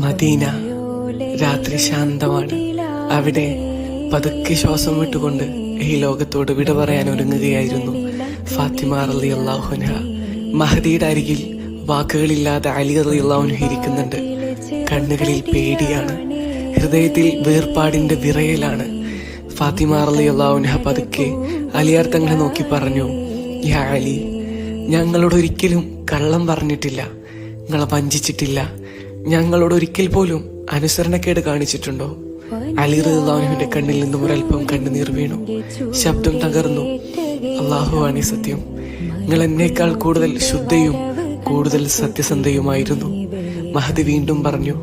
Medina രാത്രി ശാന്തമാണ്. അവിടെ പതുക്കെ ശ്വാസം വിട്ടുകൊണ്ട് ഈ ലോകത്തോട് വിട പറയാൻ ഒരുങ്ങുകയായിരുന്നു ഫാത്തിമ റളിയല്ലാഹു അൻഹ. മഹദിയുടെ അരികിൽ വാക്കുകളില്ലാതെ അലി റളിയല്ലാഹു അൻഹു ഇരിക്കുന്നുണ്ട്. കണ്ണുകളിൽ പേടിയാണ്, ഹൃദയത്തിൽ വേർപാടിന്റെ വിറയലാണ്. ഫാത്തിമ റളിയല്ലാഹു അൻഹ പതുക്കെ അലിയാർ തങ്ങളെ നോക്കി പറഞ്ഞു, യാ അലി, ഞങ്ങളോട് ഒരിക്കലും കള്ളം പറഞ്ഞിട്ടില്ല, നിങ്ങളെ വഞ്ചിച്ചിട്ടില്ല, ഞങ്ങളോട് ഒരിക്കൽ പോലും അനുസരണക്കേട് കാണിച്ചിട്ടുണ്ടോ? അലി റളിയല്ലാഹു അൻഹുവിന്റെ കണ്ണിൽ നിന്നും ഒരൽപ്പം കണ്ണുനീർ വീണു. ശബ്ദം തകർന്നു. അല്ലാഹുവാണേ സത്യം, നിങ്ങൾ എന്നേക്കാൾ കൂടുതൽ ശുദ്ധയും കൂടുതൽ സത്യസന്ധയുമായിരുന്നു. മഹദി വീണ്ടും പറഞ്ഞു,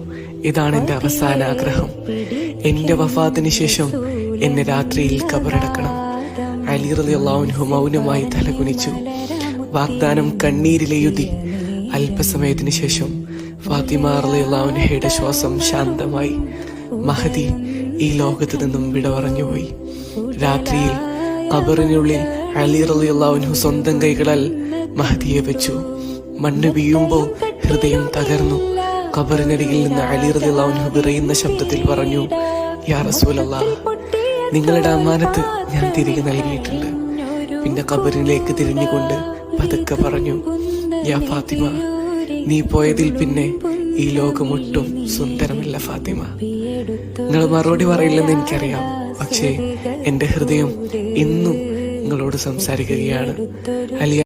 ഇതാണ് എന്റെ അവസാന ആഗ്രഹം. എന്റെ വഫാത്തിന് ശേഷം എന്നെ രാത്രിയിൽ ഖബറടക്കണം. അലി റളിയല്ലാഹു അൻഹു മൗനമായി തലകുനിച്ചു. വാഗ്ദാനം കണ്ണീരിലെഴുതി. അല്പസമയത്തിന് ശേഷം ഫാത്തിമ റളിയല്ലാഹു അൻഹയുടെ ശ്വാസം ശാന്തമായി. മഹദി ഈ ലോകത്ത് നിന്നും വിട പറഞ്ഞുപോയി. രാത്രിയിൽ ഖബറിനുള്ളിൽ അലി റളിയല്ലാഹു അൻഹു സ്വന്തം കൈകളാൽ മഹദിയെ വെച്ചു. മണ്ണ് വീഴുമ്പോൾ ഹൃദയം തകർന്നു. ഖബറിനരികിൽ നിന്ന് അലി റളിയല്ലാഹു അൻഹു വിറയുന്ന ശബ്ദത്തിൽ പറഞ്ഞു, യാ റസൂലല്ലാഹ്, നിങ്ങളുടെ അമാനത്ത് ഞാൻ തിരികെ നൽകിയിട്ടുണ്ട്. പിന്നെ ഖബറിലേക്ക് തിരിഞ്ഞുകൊണ്ട് പതുക്കെ പറഞ്ഞു, യാ ഫാത്തിമ, നീ പോയതിൽ പിന്നെ ഈ ലോകമൊട്ടും സുന്ദരമല്ല ഫാത്തിമ. നിങ്ങൾ മറുപടി പറയില്ലെന്ന് എനിക്കറിയാം, പക്ഷേ എന്റെ ഹൃദയം ഇന്നും നിങ്ങളോട് സംസാരിക്കുകയാണ്. അലി